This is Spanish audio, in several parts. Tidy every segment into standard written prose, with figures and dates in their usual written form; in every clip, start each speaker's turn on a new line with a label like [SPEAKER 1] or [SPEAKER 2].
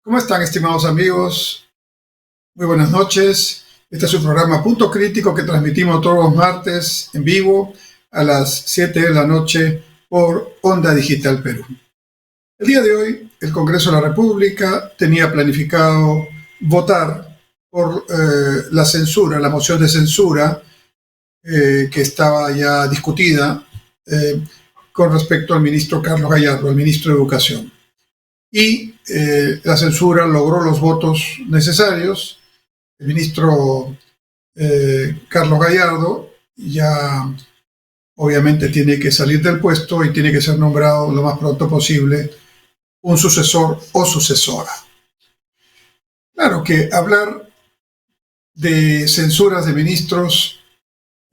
[SPEAKER 1] ¿Cómo están, estimados amigos? Muy buenas noches. Este es su programa Punto Crítico que transmitimos todos los martes en vivo a las 7 de la noche por Onda Digital Perú. El día de hoy, el Congreso de la República tenía planificado votar por la censura, la moción de censura que estaba ya discutida con respecto al ministro Carlos Gallardo, el ministro de Educación. Y la censura logró los votos necesarios. El ministro Carlos Gallardo ya obviamente tiene que salir del puesto y tiene que ser nombrado lo más pronto posible un sucesor o sucesora. Claro que hablar de censuras de ministros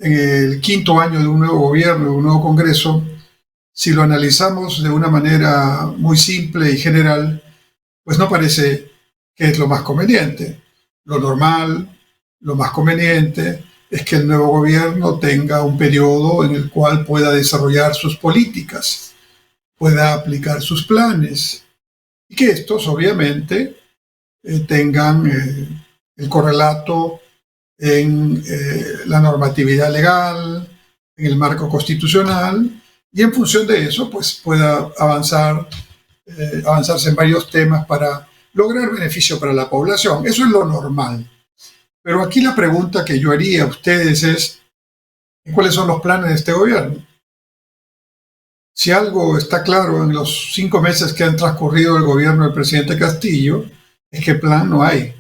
[SPEAKER 1] en el quinto año de un nuevo gobierno, de un nuevo Congreso, si lo analizamos de una manera muy simple y general, pues no parece que es lo más conveniente. Lo normal, lo más conveniente, es que el nuevo gobierno tenga un periodo en el cual pueda desarrollar sus políticas, pueda aplicar sus planes, y que estos obviamente tengan el correlato en la normatividad legal, en el marco constitucional, y en función de eso pues pueda avanzarse en varios temas para lograr beneficio para la población. Eso es lo normal. Pero aquí la pregunta que yo haría a ustedes es, ¿cuáles son los planes de este gobierno? Si algo está claro en los 5 meses que han transcurrido el gobierno del presidente Castillo, es que plan no hay.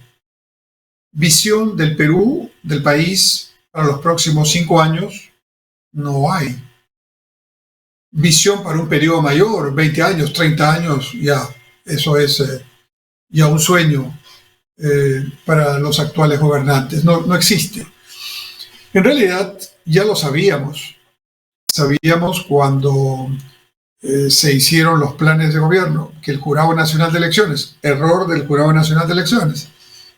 [SPEAKER 1] Visión del Perú, del país, para los próximos 5 años, no hay. Visión para un periodo mayor, 20 años, 30 años, ya, eso es ya un sueño para los actuales gobernantes, no existe. En realidad ya lo sabíamos cuando se hicieron los planes de gobierno, que el Jurado Nacional de Elecciones, error del Jurado Nacional de Elecciones,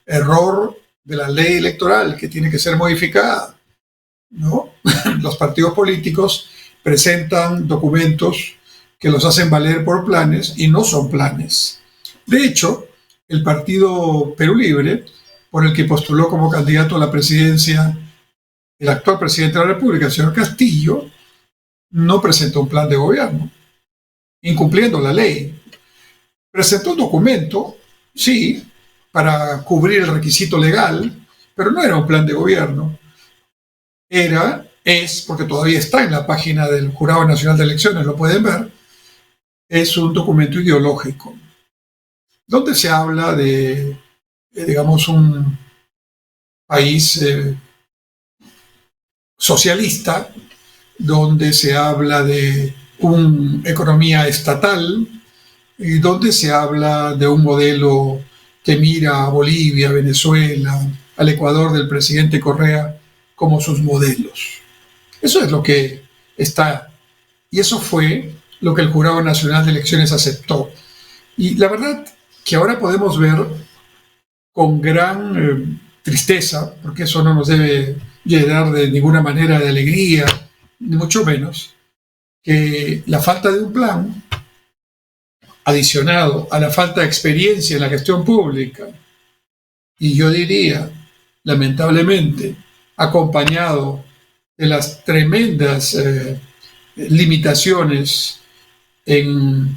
[SPEAKER 1] error de la ley electoral que tiene que ser modificada, ¿no? Los partidos políticos presentan documentos que los hacen valer por planes y no son planes. De hecho, el partido Perú Libre, por el que postuló como candidato a la presidencia el actual presidente de la República, el señor Castillo, no presentó un plan de gobierno, incumpliendo la ley. Presentó un documento, sí, para cubrir el requisito legal, pero no era un plan de gobierno. Porque todavía está en la página del Jurado Nacional de Elecciones, lo pueden ver, es un documento ideológico, donde se habla de, digamos, un país socialista, donde se habla de una economía estatal, y donde se habla de un modelo que mira a Bolivia, Venezuela, al Ecuador del presidente Correa como sus modelos. Eso es lo que está, y eso fue lo que el Jurado Nacional de Elecciones aceptó. Y la verdad que ahora podemos ver con gran tristeza, porque eso no nos debe llenar de ninguna manera de alegría, ni mucho menos, que la falta de un plan, adicionado a la falta de experiencia en la gestión pública, y yo diría, lamentablemente, acompañado de las tremendas limitaciones en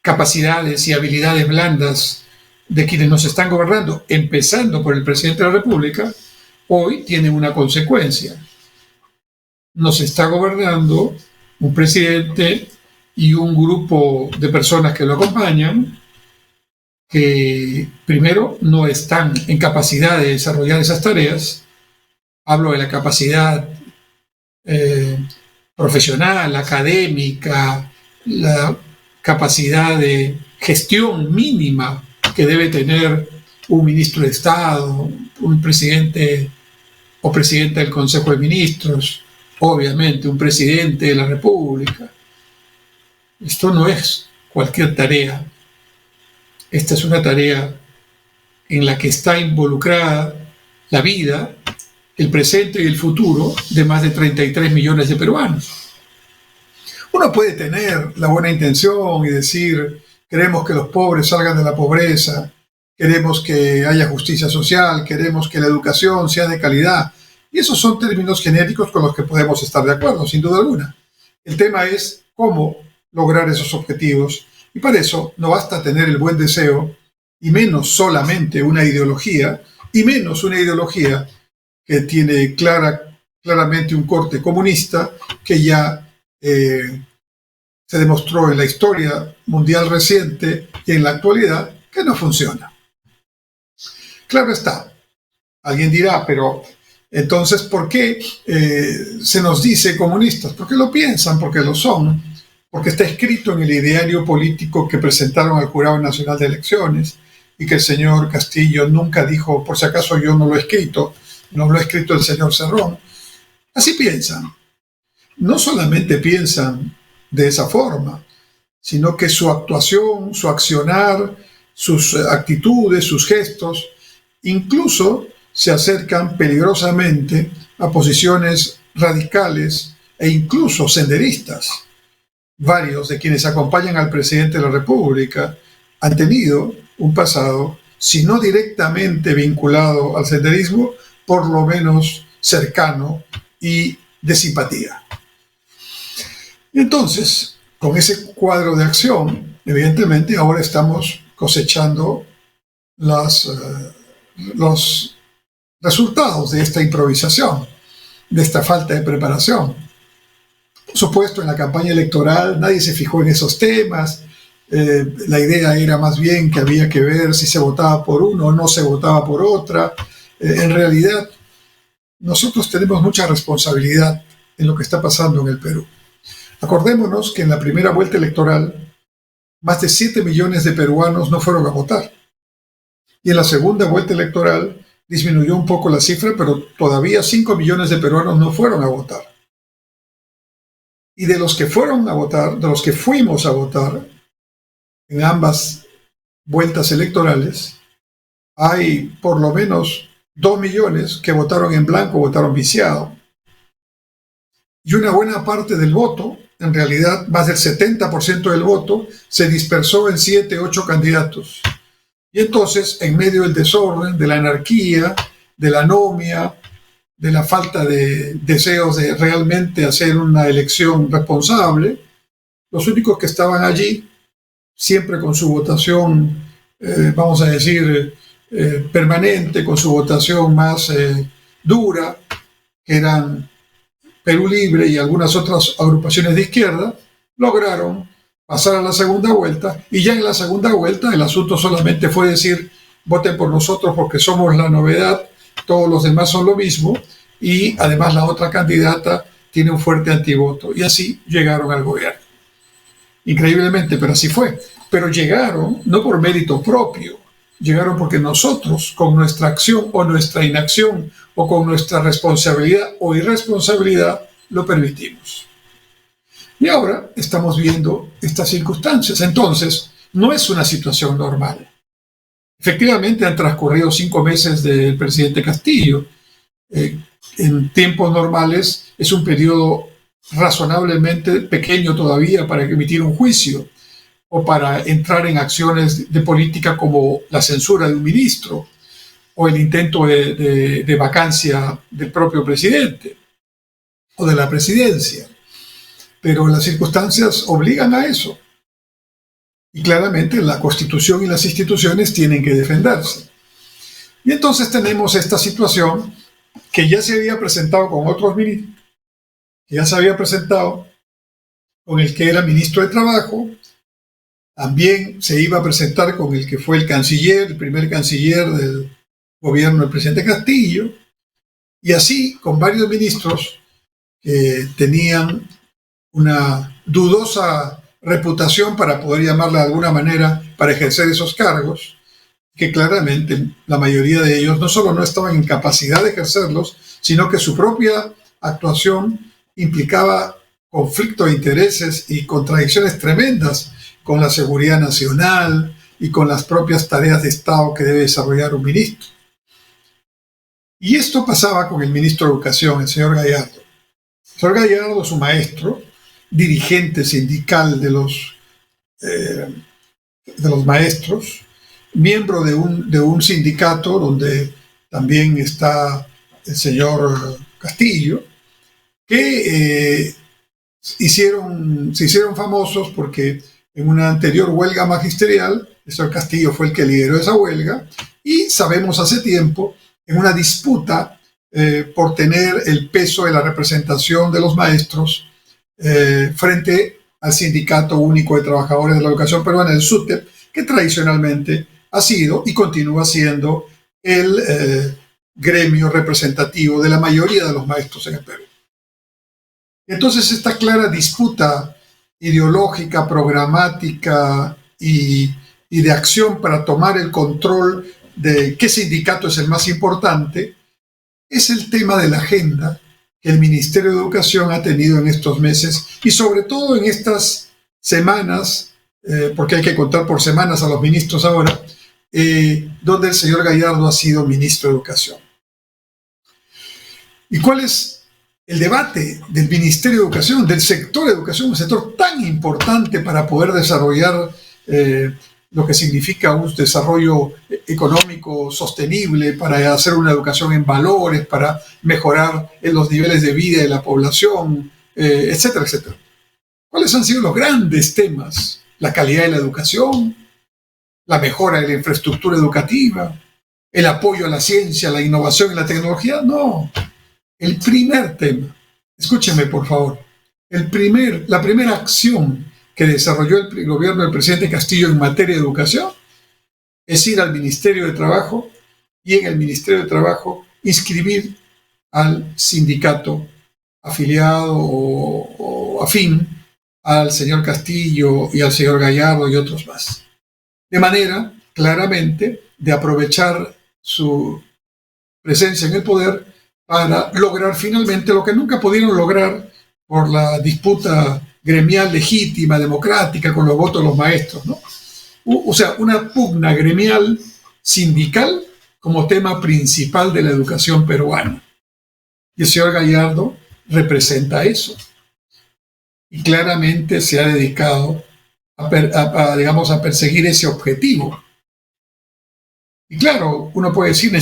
[SPEAKER 1] capacidades y habilidades blandas de quienes nos están gobernando, empezando por el presidente de la República, hoy tienen una consecuencia. Nos está gobernando un presidente y un grupo de personas que lo acompañan que primero no están en capacidad de desarrollar esas tareas. Hablo de la capacidad profesional, académica, la capacidad de gestión mínima que debe tener un ministro de Estado, un presidente o presidenta del Consejo de Ministros, obviamente un presidente de la República. Esto no es cualquier tarea. Esta es una tarea en la que está involucrada la vida, el presente y el futuro de más de 33 millones de peruanos. Uno puede tener la buena intención y decir, queremos que los pobres salgan de la pobreza, queremos que haya justicia social, queremos que la educación sea de calidad. Y esos son términos genéricos con los que podemos estar de acuerdo, sin duda alguna. El tema es cómo lograr esos objetivos. Y para eso no basta tener el buen deseo, y menos solamente una ideología, y menos una ideología que tiene claramente un corte comunista, que ya se demostró en la historia mundial reciente y en la actualidad que no funciona. Claro está, alguien dirá, pero entonces, ¿por qué se nos dice comunistas? Porque lo piensan, porque lo son, porque está escrito en el ideario político que presentaron al Jurado Nacional de Elecciones y que el señor Castillo nunca dijo, por si acaso yo no lo he escrito, no lo ha escrito el señor Cerrón. Así piensan. No solamente piensan de esa forma, sino que su actuación, su accionar, sus actitudes, sus gestos, incluso se acercan peligrosamente a posiciones radicales e incluso senderistas. Varios de quienes acompañan al presidente de la República han tenido un pasado, si no directamente vinculado al senderismo, por lo menos cercano y de simpatía. Y entonces, con ese cuadro de acción, evidentemente ahora estamos cosechando los resultados de esta improvisación, de esta falta de preparación. Por supuesto, en la campaña electoral nadie se fijó en esos temas. La idea era más bien que había que ver si se votaba por uno o no se votaba por otra. En realidad, nosotros tenemos mucha responsabilidad en lo que está pasando en el Perú. Acordémonos que en la primera vuelta electoral, más de 7 millones de peruanos no fueron a votar. Y en la segunda vuelta electoral disminuyó un poco la cifra, pero todavía 5 millones de peruanos no fueron a votar. Y de los que fueron a votar, de los que fuimos a votar en ambas vueltas electorales, hay por lo menos 2 millones que votaron en blanco, votaron viciado. Y una buena parte del voto, en realidad más del 70% del voto, se dispersó en 7, 8 candidatos. Y entonces, en medio del desorden, de la anarquía, de la anomia, de la falta de deseos de realmente hacer una elección responsable, los únicos que estaban allí, siempre con su votación, vamos a decir, permanente, con su votación más dura, que eran Perú Libre y algunas otras agrupaciones de izquierda, lograron pasar a la segunda vuelta, y ya en la segunda vuelta el asunto solamente fue decir, voten por nosotros porque somos la novedad, todos los demás son lo mismo, y además la otra candidata tiene un fuerte antivoto, y así llegaron al gobierno. Increíblemente, pero así fue. Pero llegaron no por mérito propio, llegaron porque nosotros, con nuestra acción o nuestra inacción, o con nuestra responsabilidad o irresponsabilidad, lo permitimos. Y ahora estamos viendo estas circunstancias. Entonces, no es una situación normal. Efectivamente, han transcurrido 5 meses del presidente Castillo. En tiempos normales es un periodo razonablemente pequeño todavía para emitir un juicio o para entrar en acciones de política como la censura de un ministro o el intento de vacancia del propio presidente o de la presidencia. Pero las circunstancias obligan a eso. Y claramente la Constitución y las instituciones tienen que defenderse. Y entonces tenemos esta situación que ya se había presentado con otros ministros, que ya se había presentado con el que era ministro de Trabajo, también se iba a presentar con el que fue el canciller, el primer canciller del gobierno del presidente Castillo, y así con varios ministros que tenían una dudosa reputación, para poder llamarla de alguna manera, para ejercer esos cargos, que claramente la mayoría de ellos no solo no estaban en capacidad de ejercerlos, sino que su propia actuación implicaba conflicto de intereses y contradicciones tremendas con la seguridad nacional y con las propias tareas de Estado que debe desarrollar un ministro. Y esto pasaba con el ministro de Educación, el señor Gallardo. El señor Gallardo, su maestro, dirigente sindical de los de los maestros, miembro de un sindicato donde también está el señor Castillo, que se hicieron famosos porque en una anterior huelga magisterial, el señor Castillo fue el que lideró esa huelga, y sabemos hace tiempo, en una disputa por tener el peso de la representación de los maestros frente al Sindicato Único de Trabajadores de la Educación Peruana, el SUTEP, que tradicionalmente ha sido y continúa siendo el gremio representativo de la mayoría de los maestros en el Perú. Entonces, esta clara disputa ideológica, programática y de acción para tomar el control de qué sindicato es el más importante, es el tema de la agenda que el Ministerio de Educación ha tenido en estos meses y sobre todo en estas semanas, porque hay que contar por semanas a los ministros ahora, donde el señor Gallardo ha sido ministro de Educación. ¿Y cuál es el debate del Ministerio de Educación, del sector de educación, un sector tan importante para poder desarrollar lo que significa un desarrollo económico sostenible, para hacer una educación en valores, para mejorar los niveles de vida de la población, etcétera, etcétera? ¿Cuáles han sido los grandes temas? La calidad de la educación, la mejora de la infraestructura educativa, el apoyo a la ciencia, la innovación y la tecnología. No. El primer tema, escúcheme por favor, la primera acción que desarrolló el gobierno del presidente Castillo en materia de educación es ir al Ministerio de Trabajo y en el Ministerio de Trabajo inscribir al sindicato afiliado o afín al señor Castillo y al señor Gallardo y otros más. De manera, claramente, de aprovechar su presencia en el poder para lograr finalmente lo que nunca pudieron lograr por la disputa gremial legítima, democrática, con los votos de los maestros, ¿no? O sea, una pugna gremial sindical como tema principal de la educación peruana. Y el señor Gallardo representa eso. Y claramente se ha dedicado digamos, a perseguir ese objetivo. Y claro, uno puede decir,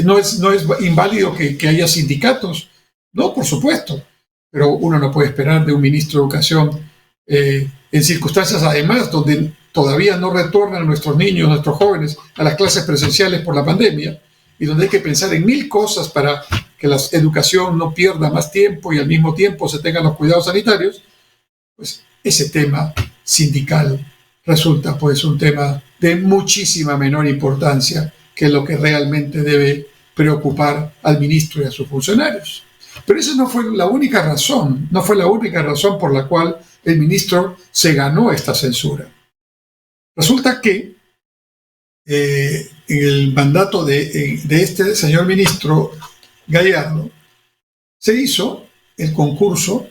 [SPEAKER 1] no es inválido que haya sindicatos. No, por supuesto. Pero uno no puede esperar de un ministro de Educación en circunstancias, además, donde todavía no retornan nuestros niños, nuestros jóvenes a las clases presenciales por la pandemia, y donde hay que pensar en mil cosas para que la educación no pierda más tiempo y al mismo tiempo se tengan los cuidados sanitarios. Pues ese tema sindical resulta pues un tema de muchísima menor importancia que lo que realmente debe preocupar al ministro y a sus funcionarios. Pero esa no fue la única razón, no fue la única razón por la cual el ministro se ganó esta censura. Resulta que en el mandato de este señor ministro Gallardo se hizo el concurso,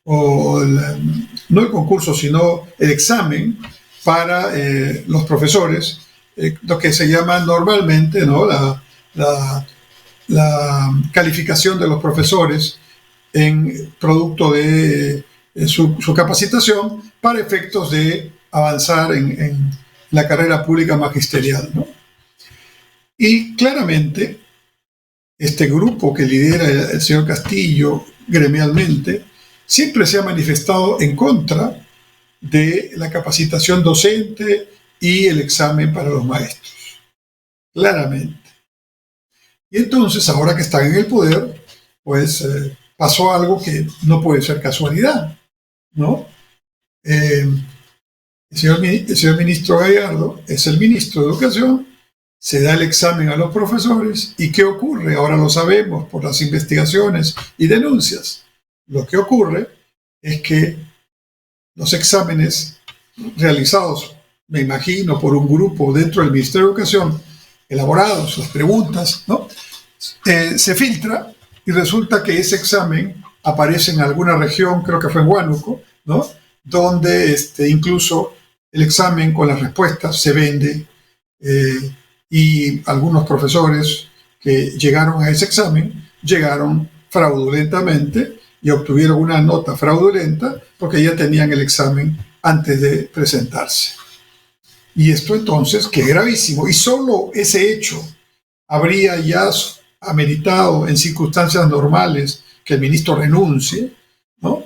[SPEAKER 1] no el concurso, sino el examen para los profesores, lo que se llama normalmente, ¿no?, la calificación de los profesores en producto de su capacitación para efectos de avanzar en la carrera pública magisterial, ¿no? Y claramente este grupo que lidera el señor Castillo gremialmente siempre se ha manifestado en contra de la capacitación docente y el examen para los maestros. Claramente. Y entonces, ahora que están en el poder, pues pasó algo que no puede ser casualidad, ¿no? El señor ministro Gallardo es el ministro de Educación, se da el examen a los profesores, ¿y qué ocurre? Ahora lo sabemos por las investigaciones y denuncias. Lo que ocurre es que los exámenes realizados, me imagino, por un grupo dentro del Ministerio de Educación, elaborados, las preguntas, ¿no?, se filtra y resulta que ese examen aparece en alguna región, creo que fue en Huánuco, ¿no?, donde incluso el examen con las respuestas se vende, y algunos profesores que llegaron a ese examen llegaron fraudulentamente y obtuvieron una nota fraudulenta porque ya tenían el examen antes de presentarse. Y esto entonces, que es gravísimo, y solo ese hecho habría ya ameritado en circunstancias normales que el ministro renuncie, ¿no?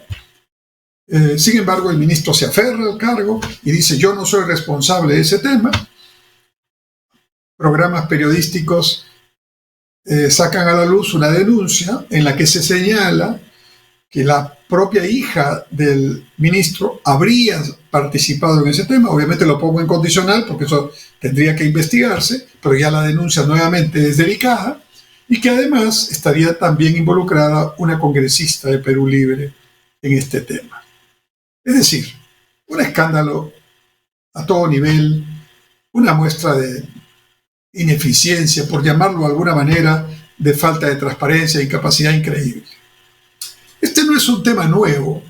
[SPEAKER 1] Sin embargo, el ministro se aferra al cargo y dice: yo no soy responsable de ese tema. Programas periodísticos sacan a la luz una denuncia en la que se señala que la propia hija del ministro habría participado en ese tema. Obviamente lo pongo en condicional porque eso tendría que investigarse, pero ya la denuncia nuevamente es delicada, y que además estaría también involucrada una congresista de Perú Libre en este tema. Es decir, un escándalo a todo nivel, una muestra de ineficiencia, por llamarlo de alguna manera, de falta de transparencia y capacidad increíble. Este no es un tema nuevo.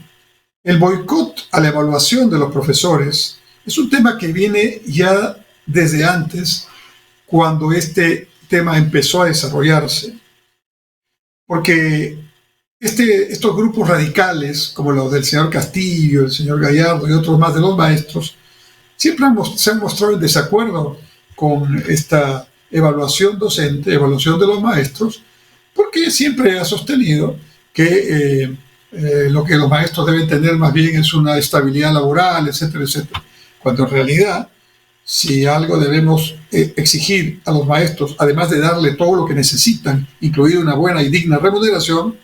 [SPEAKER 1] El boicot a la evaluación de los profesores es un tema que viene ya desde antes, cuando este tema empezó a desarrollarse. Porque estos grupos radicales, como los del señor Castillo, el señor Gallardo y otros más de los maestros, siempre se han mostrado en desacuerdo con esta evaluación docente, evaluación de los maestros, porque siempre ha sostenido que lo que los maestros deben tener más bien es una estabilidad laboral, etcétera, etcétera. Cuando en realidad, si algo debemos exigir a los maestros, además de darle todo lo que necesitan, incluida una buena y digna remuneración,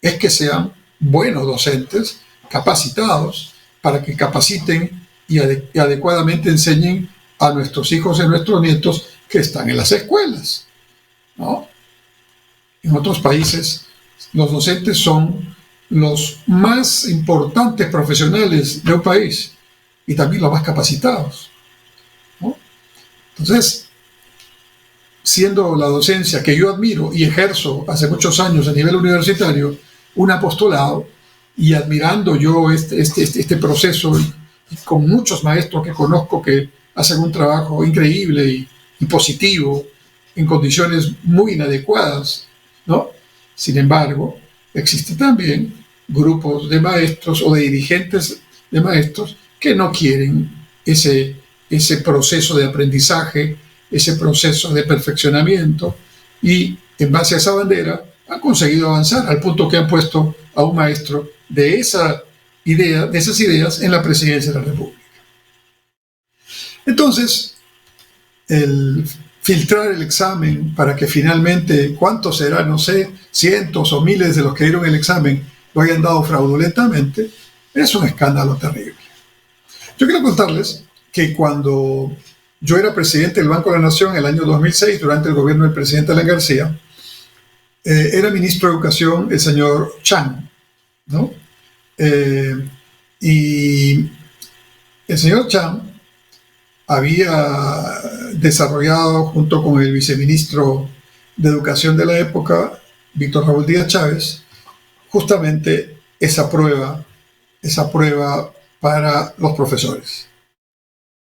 [SPEAKER 1] es que sean buenos docentes, capacitados, para que capaciten y adecuadamente enseñen a nuestros hijos y a nuestros nietos que están en las escuelas, ¿no? En otros países, los docentes son los más importantes profesionales de un país y también los más capacitados, ¿no? Entonces, siendo la docencia, que yo admiro y ejerzo hace muchos años a nivel universitario, un apostolado, y admirando yo este proceso, y con muchos maestros que conozco que hacen un trabajo increíble y positivo en condiciones muy inadecuadas, ¿no? Sin embargo, existen también grupos de maestros o de dirigentes de maestros que no quieren ese proceso de aprendizaje, ese proceso de perfeccionamiento, y en base a esa bandera han conseguido avanzar al punto que han puesto a un maestro de esas ideas en la presidencia de la República. Entonces, el filtrar el examen para que finalmente, ¿cuántos serán? No sé, cientos o miles de los que dieron el examen lo hayan dado fraudulentamente, es un escándalo terrible. Yo quiero contarles que cuando yo era presidente del Banco de la Nación en el año 2006, durante el gobierno del presidente Alan García, era ministro de Educación el señor Chang, ¿no? Y el señor Chang había desarrollado, junto con el viceministro de Educación de la época, Víctor Raúl Díaz Chávez, justamente esa prueba para los profesores.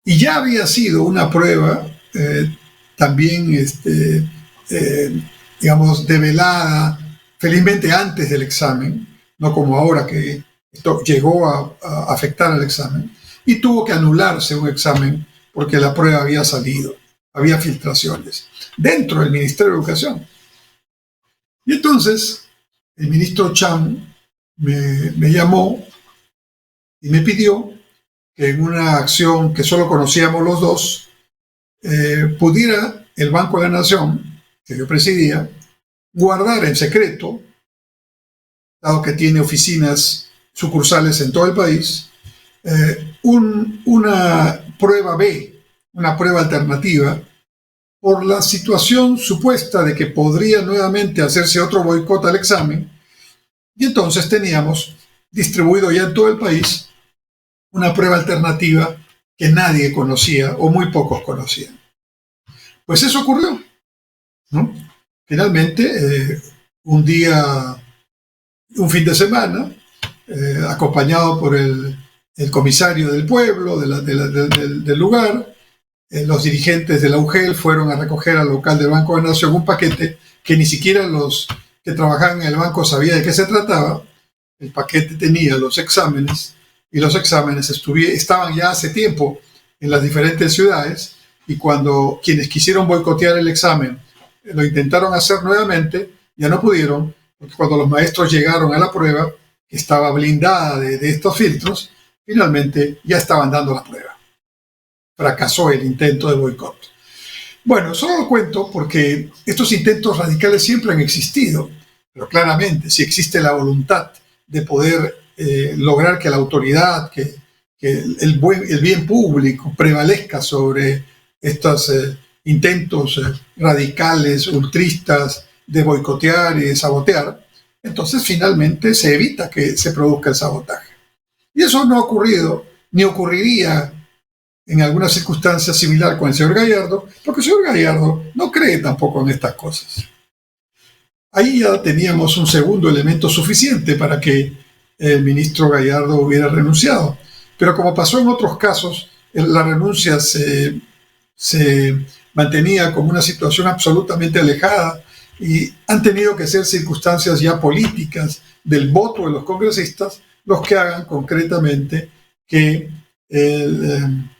[SPEAKER 1] Y ya había sido una prueba también, digamos, develada, felizmente antes del examen, no como ahora que esto llegó a afectar al examen, y tuvo que anularse un examen porque la prueba había salido, había filtraciones dentro del Ministerio de Educación. Y entonces el ministro Chang me llamó y me pidió que en una acción que solo conocíamos los dos, pudiera el Banco de la Nación, que yo presidía, guardar en secreto, dado que tiene oficinas sucursales en todo el país, una prueba B, una prueba alternativa, por la situación supuesta de que podría nuevamente hacerse otro boicot al examen, y entonces teníamos distribuido ya en todo el país una prueba alternativa que nadie conocía o muy pocos conocían. Pues eso ocurrió, ¿no? Finalmente, un fin de semana, acompañado por el comisario del pueblo, del lugar, los dirigentes de la UGEL fueron a recoger al local del Banco de la Nación un paquete que ni siquiera los que trabajaban en el banco sabían de qué se trataba. El paquete tenía los exámenes, y los exámenes estaban ya hace tiempo en las diferentes ciudades, y cuando quienes quisieron boicotear el examen lo intentaron hacer nuevamente, ya no pudieron, porque cuando los maestros llegaron a la prueba, que estaba blindada de estos filtros, finalmente ya estaban dando la prueba. Fracasó el intento de boicot. Bueno, solo lo cuento porque estos intentos radicales siempre han existido, pero claramente si existe la voluntad de poder lograr que la autoridad, que el bien público prevalezca sobre estos intentos radicales, ultristas de boicotear y de sabotear, entonces finalmente se evita que se produzca el sabotaje. Y eso no ha ocurrido, ni ocurriría en alguna circunstancia similar con el señor Gallardo, porque el señor Gallardo no cree tampoco en estas cosas. Ahí ya teníamos un segundo elemento suficiente para que el ministro Gallardo hubiera renunciado. Pero como pasó en otros casos, la renuncia se mantenía como una situación absolutamente alejada y han tenido que ser circunstancias ya políticas del voto de los congresistas los que hagan concretamente que el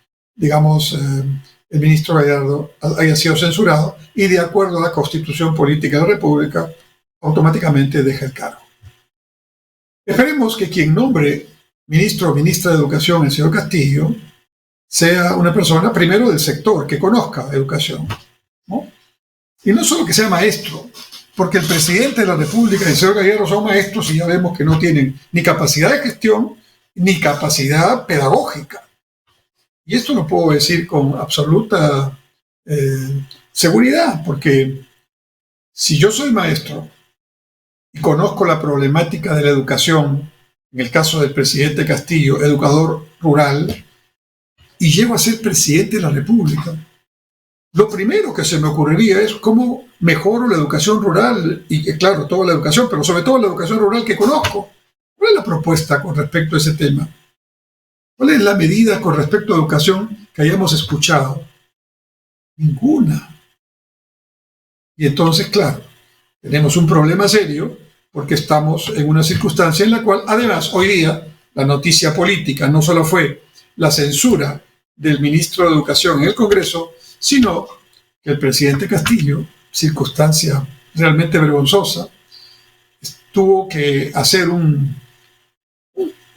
[SPEAKER 1] ministro Gallardo haya sido censurado y de acuerdo a la Constitución Política de la República automáticamente deja el cargo. Esperemos que quien nombre ministro o ministra de Educación, el señor Castillo, sea una persona primero del sector, que conozca educación, ¿no? Y no solo que sea maestro, porque el presidente de la República y el señor Gallardo son maestros y ya vemos que no tienen ni capacidad de gestión ni capacidad pedagógica. Y esto lo puedo decir con absoluta seguridad, porque si yo soy maestro y conozco la problemática de la educación, en el caso del presidente Castillo, educador rural, y llego a ser presidente de la República, lo primero que se me ocurriría es cómo mejoro la educación rural, y claro, toda la educación, pero sobre todo la educación rural que conozco. ¿Cuál es la propuesta con respecto a ese tema? ¿Cuál es la medida con respecto a educación que hayamos escuchado? Ninguna. Y entonces, claro, tenemos un problema serio porque estamos en una circunstancia en la cual, además, hoy día, la noticia política no solo fue la censura del ministro de Educación en el Congreso, sino que el presidente Castillo, circunstancia realmente vergonzosa, tuvo que hacer un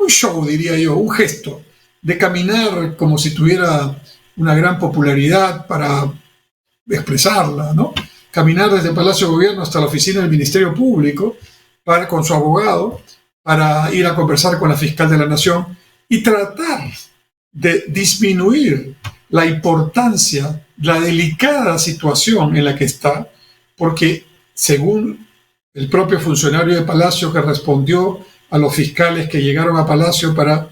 [SPEAKER 1] show, diría yo, un gesto de caminar como si tuviera una gran popularidad para expresarla, ¿no? Caminar desde el Palacio de Gobierno hasta la oficina del Ministerio Público con su abogado para ir a conversar con la fiscal de la Nación y tratar de disminuir la importancia, la delicada situación en la que está, porque según el propio funcionario de Palacio que respondió a los fiscales que llegaron a Palacio para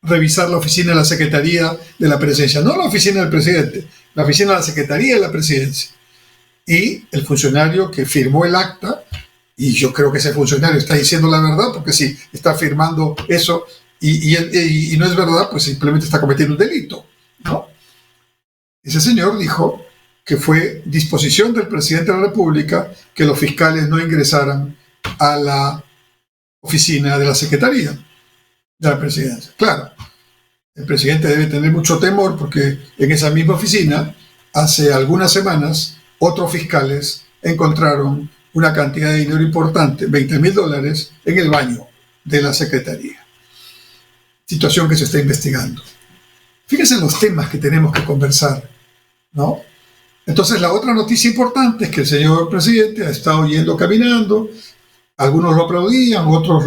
[SPEAKER 1] revisar la oficina de la Secretaría de la Presidencia, no la oficina del presidente, la oficina de la Secretaría de la Presidencia, y el funcionario que firmó el acta, y yo creo que ese funcionario está diciendo la verdad, porque si está firmando eso y no es verdad, pues simplemente está cometiendo un delito, ¿no? Ese señor dijo que fue disposición del presidente de la República que los fiscales no ingresaran a la oficina de la Secretaría de la Presidencia. Claro, el presidente debe tener mucho temor porque en esa misma oficina, hace algunas semanas, otros fiscales encontraron una cantidad de dinero importante, $20,000, en el baño de la Secretaría. Situación que se está investigando. Fíjense en los temas que tenemos que conversar, ¿no? Entonces, la otra noticia importante es que el señor presidente ha estado yendo caminando, algunos lo aplaudían, otros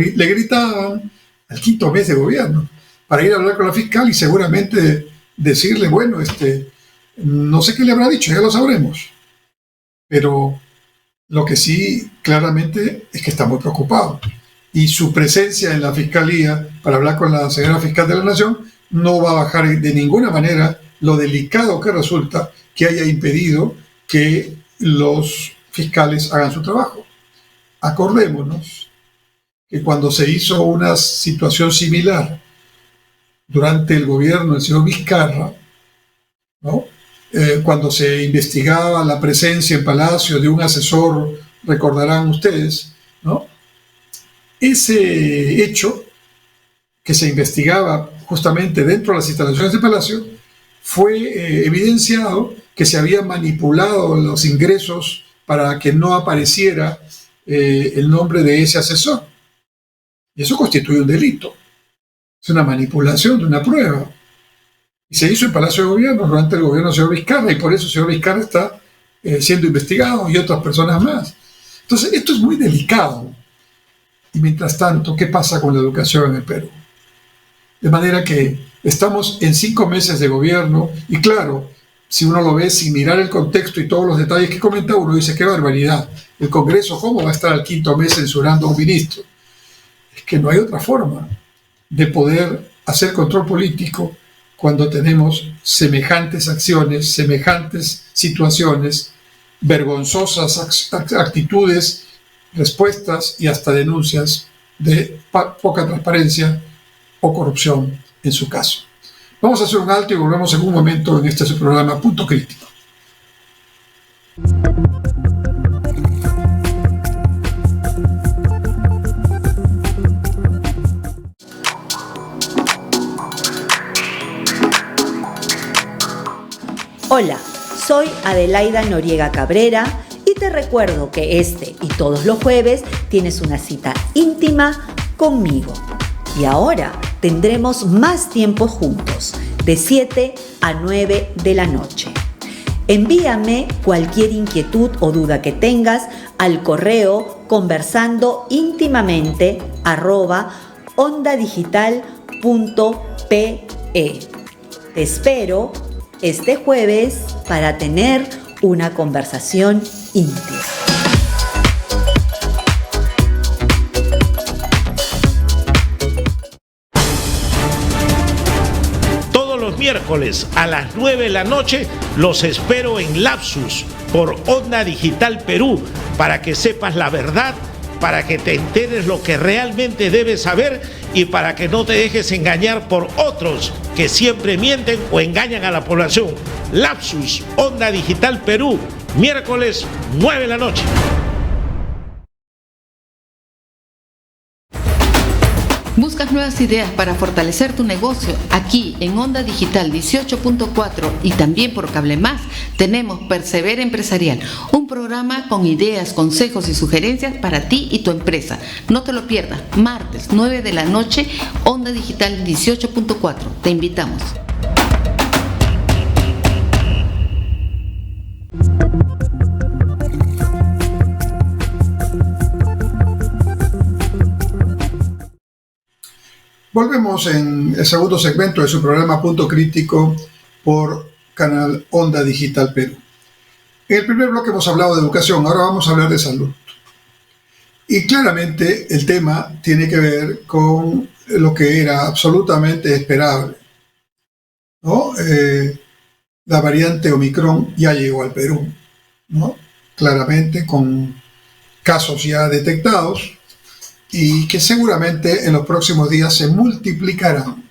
[SPEAKER 1] le gritaban, al quinto mes de gobierno, para ir a hablar con la fiscal y seguramente decirle, bueno, no sé qué le habrá dicho, ya lo sabremos. Pero lo que sí claramente es que está muy preocupado. Y su presencia en la fiscalía para hablar con la señora fiscal de la Nación no va a bajar de ninguna manera lo delicado que resulta que haya impedido que los fiscales hagan su trabajo. Acordémonos que cuando se hizo una situación similar durante el gobierno del señor Vizcarra, ¿no? Cuando se investigaba la presencia en Palacio de un asesor, recordarán ustedes, ¿no? Ese hecho que se investigaba justamente dentro de las instalaciones de Palacio, fue evidenciado que se habían manipulado los ingresos para que no apareciera el nombre de ese asesor. Y eso constituye un delito. Es una manipulación de una prueba. Y se hizo en Palacio de Gobierno durante el gobierno del señor Vizcarra, y por eso el señor Vizcarra está siendo investigado y otras personas más. Entonces, esto es muy delicado. Y mientras tanto, ¿qué pasa con la educación en el Perú? De manera que estamos en 5 meses de gobierno y claro, si uno lo ve sin mirar el contexto y todos los detalles que comenta, uno dice, qué barbaridad. El Congreso, ¿cómo va a estar al 5.º mes censurando a un ministro? Es que no hay otra forma de poder hacer control político cuando tenemos semejantes acciones, semejantes situaciones, vergonzosas actitudes, respuestas y hasta denuncias de poca transparencia o corrupción en su caso. Vamos a hacer un alto y volvemos en un momento en este programa Punto Crítico.
[SPEAKER 2] Hola, soy Adelaida Noriega Cabrera y te recuerdo que este y todos los jueves tienes una cita íntima conmigo. Y ahora tendremos más tiempo juntos, de 7 a 9 de la noche. Envíame cualquier inquietud o duda que tengas al correo conversando@ondadigital.pe. Te espero este jueves para tener una conversación íntima.
[SPEAKER 3] Miércoles a las 9 de la noche los espero en Lapsus por Onda Digital Perú para que sepas la verdad, para que te enteres lo que realmente debes saber y para que no te dejes engañar por otros que siempre mienten o engañan a la población. Lapsus, Onda Digital Perú, miércoles 9 de la noche.
[SPEAKER 4] ¿Buscas nuevas ideas para fortalecer tu negocio? Aquí en Onda Digital 18.4 y también por Cable Más tenemos Persevera Empresarial, un programa con ideas, consejos y sugerencias para ti y tu empresa. No te lo pierdas, martes 9 de la noche, Onda Digital 18.4. Te invitamos.
[SPEAKER 1] Volvemos en el segundo segmento de su programa Punto Crítico por canal Onda Digital Perú. En el primer bloque hemos hablado de educación, ahora vamos a hablar de salud. Y claramente el tema tiene que ver con lo que era absolutamente esperable, ¿no? La variante Omicron ya llegó al Perú, ¿no? Claramente con casos ya detectados, y que seguramente en los próximos días se multiplicarán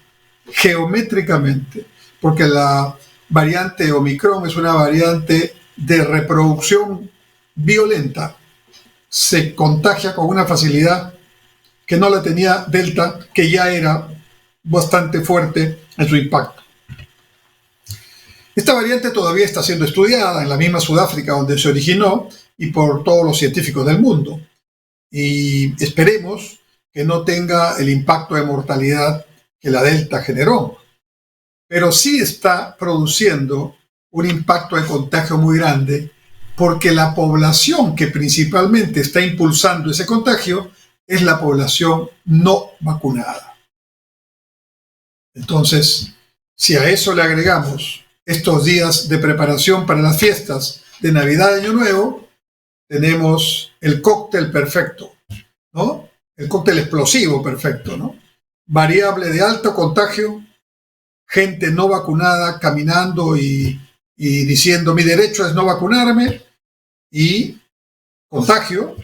[SPEAKER 1] geométricamente, porque la variante Omicron es una variante de reproducción violenta, se contagia con una facilidad que no la tenía Delta, que ya era bastante fuerte en su impacto. Esta variante todavía está siendo estudiada en la misma Sudáfrica donde se originó y por todos los científicos del mundo. Y esperemos que no tenga el impacto de mortalidad que la Delta generó. Pero sí está produciendo un impacto de contagio muy grande porque la población que principalmente está impulsando ese contagio es la población no vacunada. Entonces, si a eso le agregamos estos días de preparación para las fiestas de Navidad y Año Nuevo, tenemos el cóctel perfecto, ¿no? El cóctel explosivo perfecto, ¿no? Variable de alto contagio, gente no vacunada caminando y diciendo mi derecho es no vacunarme, y contagio,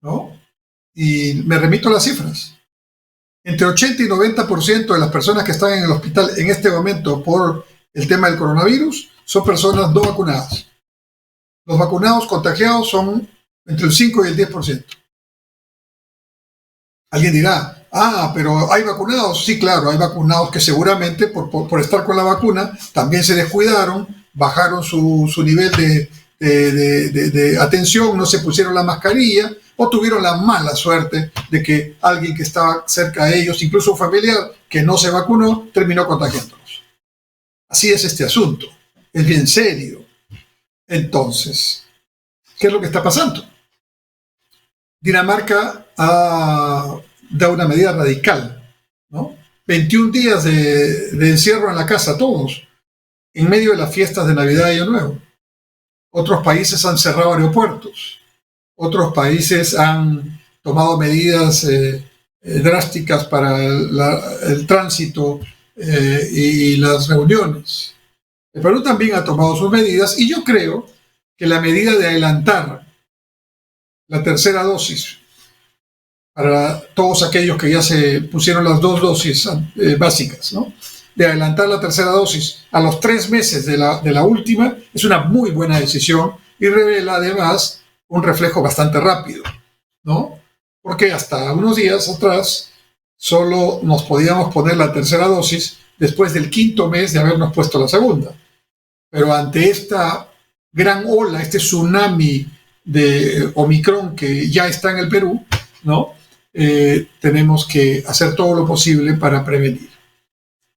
[SPEAKER 1] ¿no? Y me remito a las cifras. Entre 80 y 90% de las personas que están en el hospital en este momento por el tema del coronavirus son personas no vacunadas. Los vacunados contagiados son entre el 5 y el 10%. Alguien dirá, pero ¿hay vacunados? Sí, claro, hay vacunados que seguramente por estar con la vacuna también se descuidaron, bajaron su nivel de atención, no se pusieron la mascarilla o tuvieron la mala suerte de que alguien que estaba cerca de ellos, incluso un familiar que no se vacunó, terminó contagiándolos. Así es este asunto, es bien serio. Entonces, ¿qué es lo que está pasando? Dinamarca da una medida radical, ¿no? 21 días de encierro en la casa, todos, en medio de las fiestas de Navidad y Año Nuevo. Otros países han cerrado aeropuertos, otros países han tomado medidas drásticas para el tránsito y las reuniones. El Perú también ha tomado sus medidas y yo creo que la medida de adelantar la tercera dosis para todos aquellos que ya se pusieron las 2 dosis básicas, ¿no? De adelantar la tercera dosis a los 3 meses de la última es una muy buena decisión y revela además un reflejo bastante rápido, ¿no? Porque hasta unos días atrás solo nos podíamos poner la tercera dosis después del 5º mes de habernos puesto la segunda. Pero ante esta gran ola, este tsunami de Omicron que ya está en el Perú, ¿no? Tenemos que hacer todo lo posible para prevenir.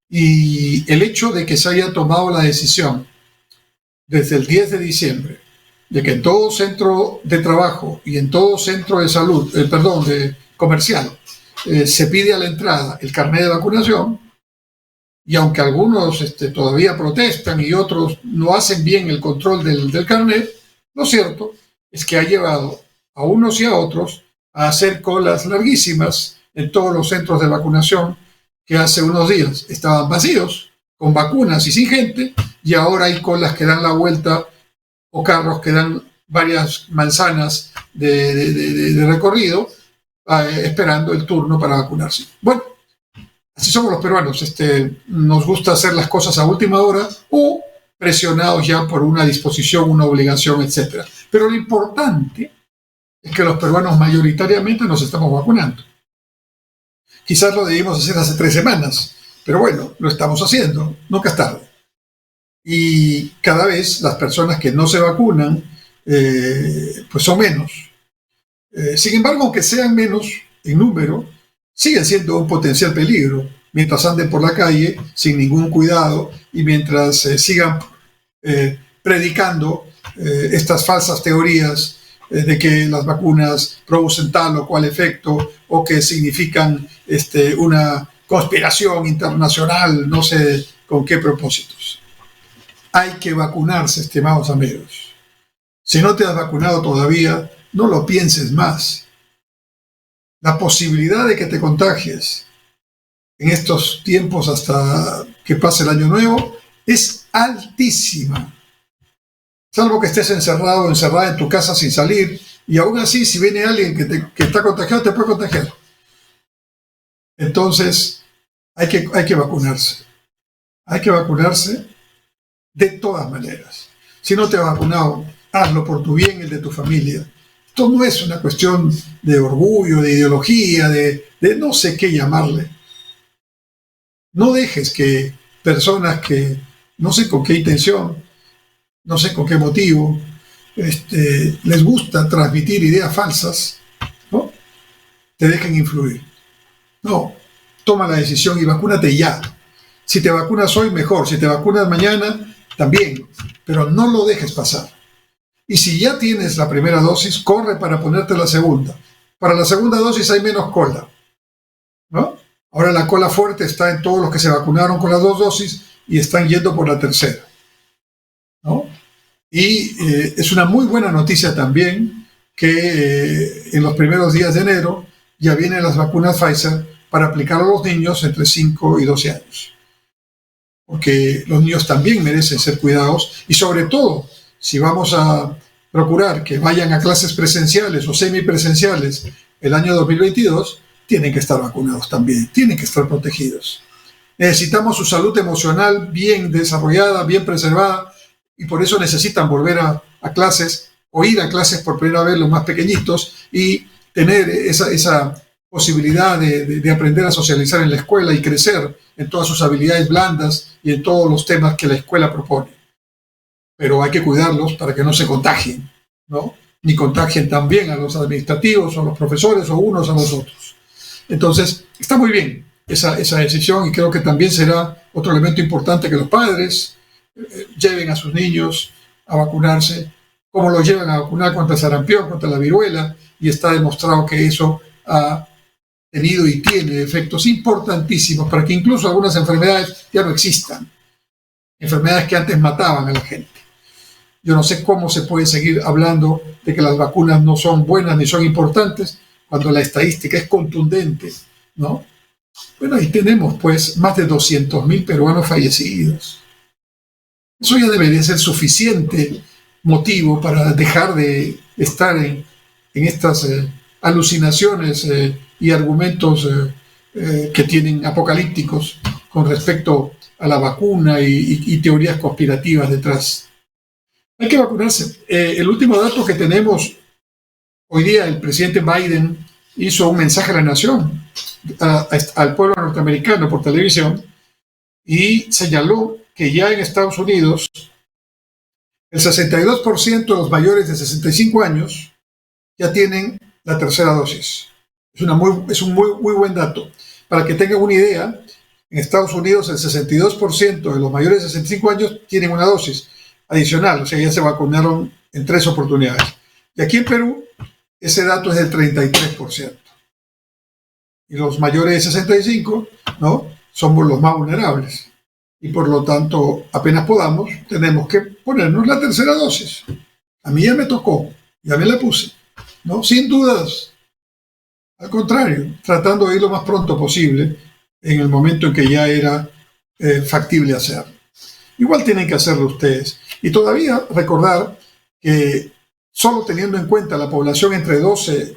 [SPEAKER 1] Y el hecho de que se haya tomado la decisión desde el 10 de diciembre de que en todo centro de trabajo y en todo centro de salud, de comercial, se pide a la entrada el carnet de vacunación, y aunque algunos todavía protestan y otros no hacen bien el control del carnet, lo cierto es que ha llevado a unos y a otros a hacer colas larguísimas en todos los centros de vacunación que hace unos días estaban vacíos, con vacunas y sin gente, y ahora hay colas que dan la vuelta o carros que dan varias manzanas de recorrido esperando el turno para vacunarse. Bueno, así somos los peruanos, nos gusta hacer las cosas a última hora o presionados ya por una disposición, una obligación, etc. Pero lo importante es que los peruanos mayoritariamente nos estamos vacunando. Quizás lo debimos hacer hace 3 semanas, pero bueno, lo estamos haciendo, nunca es tarde. Y cada vez las personas que no se vacunan, pues son menos. Sin embargo, aunque sean menos en número, siguen siendo un potencial peligro mientras anden por la calle sin ningún cuidado y mientras sigan predicando estas falsas teorías de que las vacunas producen tal o cual efecto o que significan una conspiración internacional, no sé con qué propósitos. Hay que vacunarse, estimados amigos. Si no te has vacunado todavía, no lo pienses más. La posibilidad de que te contagies en estos tiempos hasta que pase el año nuevo es altísima. Salvo que estés encerrado o encerrada en tu casa sin salir, y aún así, si viene alguien que está contagiado, te puede contagiar. Entonces, hay que vacunarse. Hay que vacunarse de todas maneras. Si no te has vacunado, hazlo por tu bien y el de tu familia. Esto no es una cuestión de orgullo, de ideología, de no sé qué llamarle. No dejes que personas que no sé con qué intención, no sé con qué motivo, les gusta transmitir ideas falsas, ¿no? Te dejen influir. No, toma la decisión y vacúnate ya. Si te vacunas hoy, mejor. Si te vacunas mañana, también. Pero no lo dejes pasar. Y si ya tienes la primera dosis, corre para ponerte la segunda. Para la segunda dosis hay menos cola, ¿no? Ahora la cola fuerte está en todos los que se vacunaron con las 2 dosis y están yendo por la tercera, ¿no? Y es una muy buena noticia también que en los primeros días de enero ya vienen las vacunas Pfizer para aplicar a los niños entre 5 y 12 años. Porque los niños también merecen ser cuidados y sobre todo si vamos a procurar que vayan a clases presenciales o semipresenciales el año 2022, tienen que estar vacunados también, tienen que estar protegidos. Necesitamos su salud emocional bien desarrollada, bien preservada, y por eso necesitan volver a clases o ir a clases por primera vez los más pequeñitos y tener esa posibilidad de aprender a socializar en la escuela y crecer en todas sus habilidades blandas y en todos los temas que la escuela propone. Pero hay que cuidarlos para que no se contagien, ¿no? Ni contagien también a los administrativos o a los profesores o unos a los otros. Entonces, está muy bien esa decisión, y creo que también será otro elemento importante que los padres lleven a sus niños a vacunarse, como los llevan a vacunar contra el sarampión, contra la viruela, y está demostrado que eso ha tenido y tiene efectos importantísimos para que incluso algunas enfermedades ya no existan, enfermedades que antes mataban a la gente. Yo no sé cómo se puede seguir hablando de que las vacunas no son buenas ni son importantes cuando la estadística es contundente, ¿no? Bueno, ahí tenemos pues más de 200.000 peruanos fallecidos. Eso ya debería ser suficiente motivo para dejar de estar en estas alucinaciones y argumentos que tienen apocalípticos con respecto a la vacuna y teorías conspirativas detrás. Hay que vacunarse. El último dato que tenemos hoy día, el presidente Biden hizo un mensaje a la nación, al pueblo norteamericano por televisión, y señaló que ya en Estados Unidos el 62% de los mayores de 65 años ya tienen la tercera dosis. Es un muy buen dato. Para que tengan una idea, en Estados Unidos el 62% de los mayores de 65 años tienen una dosis adicional, o sea, ya se vacunaron en 3 oportunidades. Y aquí en Perú, ese dato es del 33%. Y los mayores de 65, ¿no?, somos los más vulnerables. Y por lo tanto, apenas podamos, tenemos que ponernos la tercera dosis. A mí ya me tocó, ya me la puse, ¿no? Sin dudas. Al contrario, tratando de ir lo más pronto posible en el momento en que ya era factible hacerlo. Igual tienen que hacerlo ustedes. Y todavía recordar que solo teniendo en cuenta la población entre 12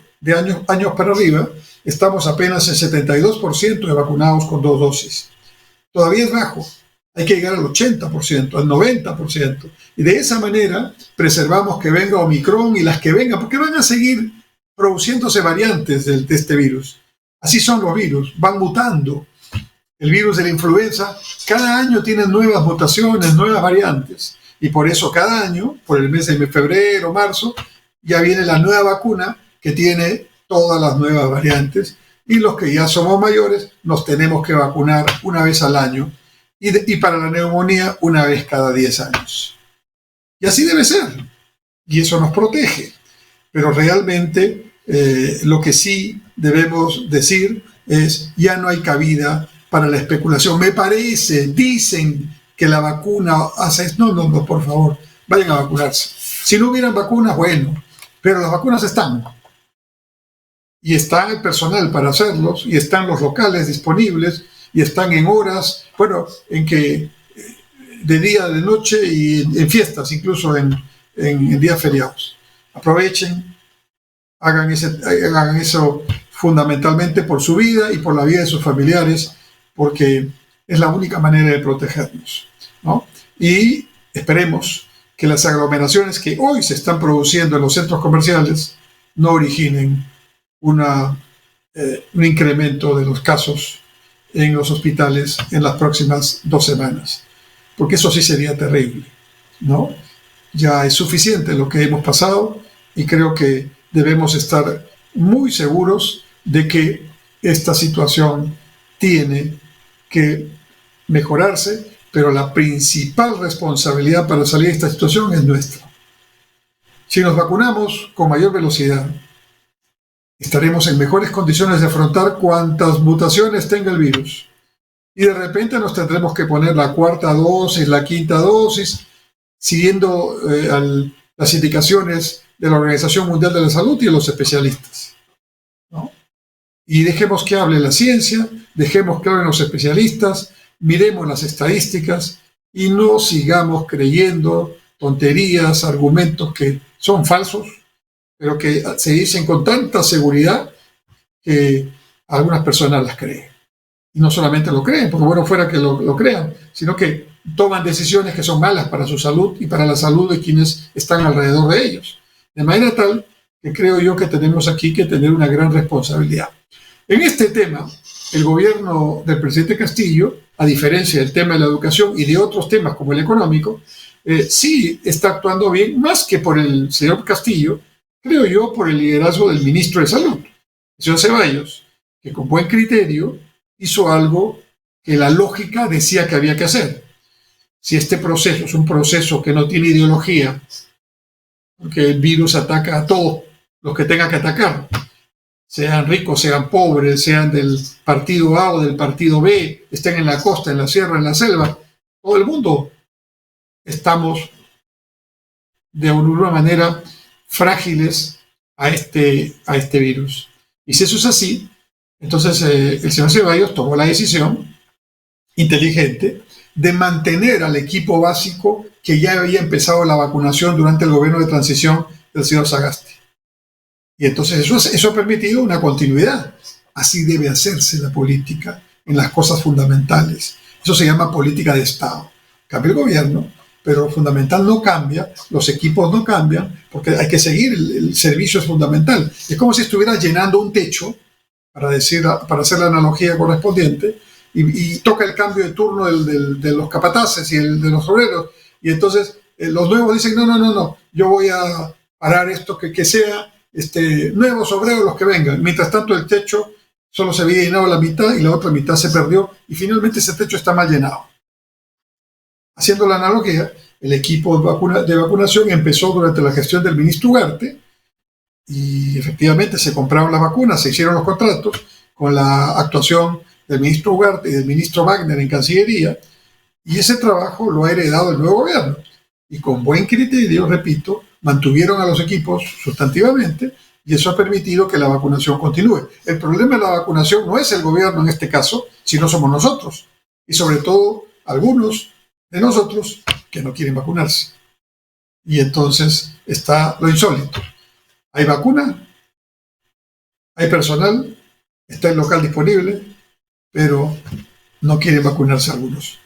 [SPEAKER 1] años para arriba, estamos apenas en 72% de vacunados con 2 dosis. Todavía es bajo. Hay que llegar al 80%, al 90%. Y de esa manera preservamos que venga Omicron y las que vengan, porque van a seguir produciéndose variantes de este virus. Así son los virus, van mutando. El virus de la influenza cada año tiene nuevas mutaciones, nuevas variantes. Y por eso cada año, por el mes de febrero, marzo, ya viene la nueva vacuna que tiene todas las nuevas variantes. Y los que ya somos mayores nos tenemos que vacunar una vez al año. Y para la neumonía una vez cada 10 años. Y así debe ser. Y eso nos protege. Pero realmente lo que sí debemos decir es: ya no hay cabida para la especulación. Me parece, dicen que la vacuna hace esto. No, por favor, vayan a vacunarse. Si no hubieran vacunas, bueno, pero las vacunas están. Y está el personal para hacerlos, y están los locales disponibles, y están en horas, bueno, en que de día, de noche y en fiestas, incluso en días feriados. Aprovechen, hagan eso fundamentalmente por su vida y por la vida de sus familiares, porque es la única manera de protegernos, ¿no? Y esperemos que las aglomeraciones que hoy se están produciendo en los centros comerciales no originen un incremento de los casos en los hospitales en las próximas 2 semanas, porque eso sí sería terrible, ¿no? Ya es suficiente lo que hemos pasado, y creo que debemos estar muy seguros de que esta situación tiene que mejorarse, pero la principal responsabilidad para salir de esta situación es nuestra. Si nos vacunamos con mayor velocidad, estaremos en mejores condiciones de afrontar cuantas mutaciones tenga el virus. Y de repente nos tendremos que poner la 4ª dosis, la 5ª dosis, siguiendo las indicaciones de la Organización Mundial de la Salud y de los especialistas, ¿no? Y dejemos que hable la ciencia, dejemos que hablen los especialistas, miremos las estadísticas y no sigamos creyendo tonterías, argumentos que son falsos, pero que se dicen con tanta seguridad que algunas personas las creen. Y no solamente lo creen, porque bueno fuera que lo crean, sino que toman decisiones que son malas para su salud y para la salud de quienes están alrededor de ellos. De manera tal que creo yo que tenemos aquí que tener una gran responsabilidad. En este tema, el gobierno del presidente Castillo, a diferencia del tema de la educación y de otros temas como el económico, sí está actuando bien, más que por el señor Castillo, creo yo, por el liderazgo del ministro de Salud, el señor Ceballos, que con buen criterio hizo algo que la lógica decía que había que hacer. Si este proceso es un proceso que no tiene ideología, porque el virus ataca a todos los que tenga que atacar, sean ricos, sean pobres, sean del partido A o del partido B, estén en la costa, en la sierra, en la selva, todo el mundo estamos de alguna manera frágiles a este virus. Y si eso es así, entonces el señor Ceballos tomó la decisión inteligente de mantener al equipo básico que ya había empezado la vacunación durante el gobierno de transición del señor Sagasti. Y entonces eso ha permitido una continuidad. Así debe hacerse la política en las cosas fundamentales. Eso se llama política de Estado. Cambia el gobierno, pero lo fundamental no cambia, los equipos no cambian, porque hay que seguir, el servicio es fundamental. Es como si estuvieras llenando un techo, para hacer la analogía correspondiente, y toca el cambio de turno de los capataces y el de los obreros, y entonces los nuevos dicen, no, yo voy a parar esto, que sea nuevos obreros los que vengan. Mientras tanto el techo solo se había llenado la mitad y la otra mitad se perdió, y finalmente ese techo está mal llenado. Haciendo la analogía, el equipo de vacunación empezó durante la gestión del ministro Ugarte, y efectivamente se compraron las vacunas, se hicieron los contratos con la actuación del ministro Ugarte y del ministro Wagner en Cancillería, y ese trabajo lo ha heredado el nuevo gobierno. Y con buen criterio, repito, mantuvieron a los equipos sustantivamente, y eso ha permitido que la vacunación continúe. El problema de la vacunación no es el gobierno en este caso, sino somos nosotros, y sobre todo algunos de nosotros que no quieren vacunarse. Y entonces está lo insólito. Hay vacuna, hay personal, está el local disponible, pero no quieren vacunarse algunos.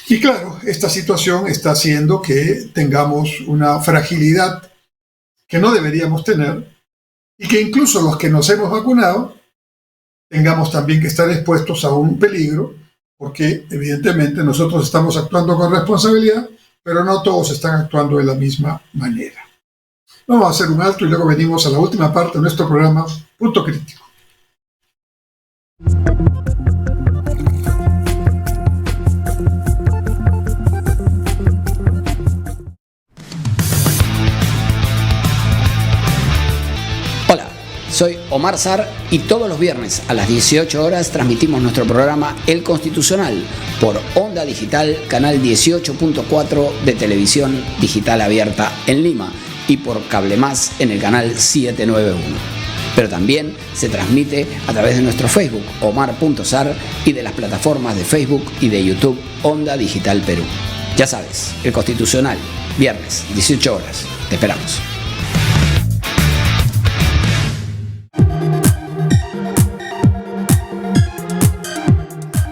[SPEAKER 1] Y claro, esta situación está haciendo que tengamos una fragilidad que no deberíamos tener, y que incluso los que nos hemos vacunado tengamos también que estar expuestos a un peligro, porque evidentemente nosotros estamos actuando con responsabilidad, pero no todos están actuando de la misma manera. Vamos a hacer un alto y luego venimos a la última parte de nuestro programa, Punto Crítico.
[SPEAKER 5] Hola, soy Omar Sar y todos los viernes a las 18 horas transmitimos nuestro programa El Constitucional por Onda Digital, canal 18.4 de televisión digital abierta en Lima, y por Cable Más en el canal 791. Pero también se transmite a través de nuestro Facebook, Omar.Sar, y de las plataformas de Facebook y de YouTube Onda Digital Perú. Ya sabes, El Constitucional, viernes, 18 horas. Te esperamos.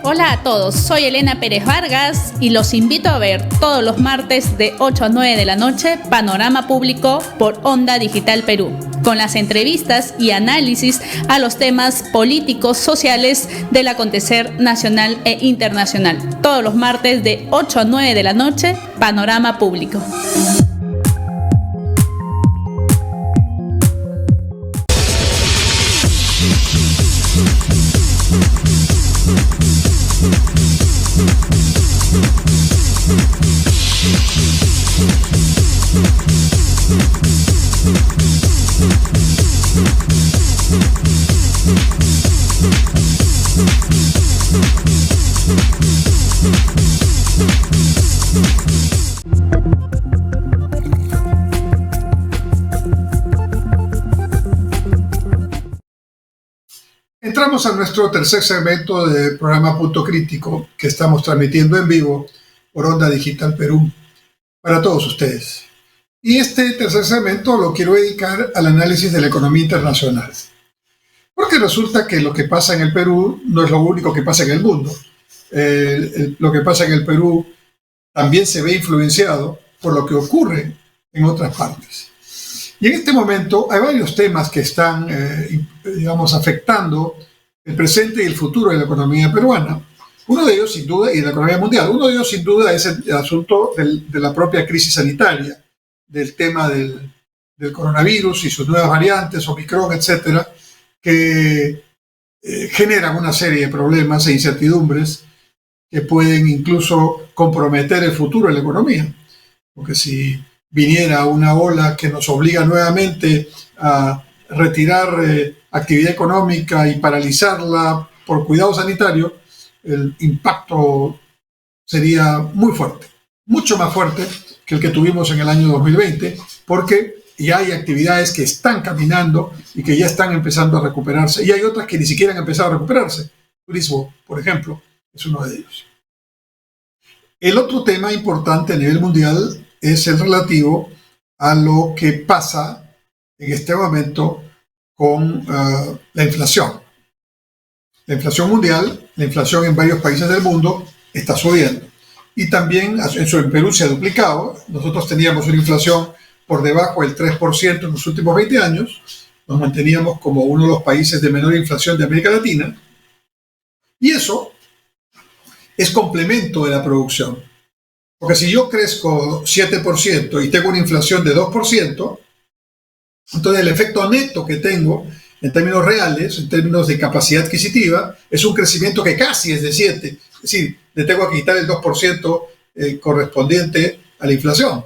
[SPEAKER 6] Hola a todos, soy Elena Pérez Vargas y los invito a ver todos los martes de 8 a 9 de la noche Panorama Público por Onda Digital Perú, con las entrevistas y análisis a los temas políticos, sociales del acontecer nacional e internacional. Todos los martes de 8 a 9 de la noche, Panorama Público.
[SPEAKER 1] Entramos a nuestro tercer segmento del programa Punto Crítico, que estamos transmitiendo en vivo por Onda Digital Perú para todos ustedes. Y este tercer segmento lo quiero dedicar al análisis de la economía internacional. Porque resulta que lo que pasa en el Perú no es lo único que pasa en el mundo. Lo que pasa en el Perú también se ve influenciado por lo que ocurre en otras partes. Y en este momento hay varios temas que están, afectando el presente y el futuro de la economía peruana. Uno de ellos, sin duda, y de la economía mundial, uno de ellos, sin duda, es el asunto de la propia crisis sanitaria, del tema del coronavirus y sus nuevas variantes, Omicron, etcétera, que generan una serie de problemas e incertidumbres que pueden incluso comprometer el futuro de la economía. Porque si viniera una ola que nos obliga nuevamente a retirar actividad económica y paralizarla por cuidado sanitario, el impacto sería muy fuerte, mucho más fuerte que el que tuvimos en el año 2020, porque ya hay actividades que están caminando y que ya están empezando a recuperarse, y hay otras que ni siquiera han empezado a recuperarse. Turismo, por ejemplo, es uno de ellos. El otro tema importante a nivel mundial es el relativo a lo que pasa en este momento con la inflación. La inflación mundial, la inflación en varios países del mundo está subiendo. Y también en Perú se ha duplicado. Nosotros teníamos una inflación por debajo del 3% en los últimos 20 años. Nos manteníamos como uno de los países de menor inflación de América Latina. Y eso es complemento de la producción. Porque si yo crezco 7% y tengo una inflación de 2%, entonces el efecto neto que tengo en términos reales, en términos de capacidad adquisitiva, es un crecimiento que casi es de 7. Es decir, le tengo que quitar el 2% correspondiente a la inflación.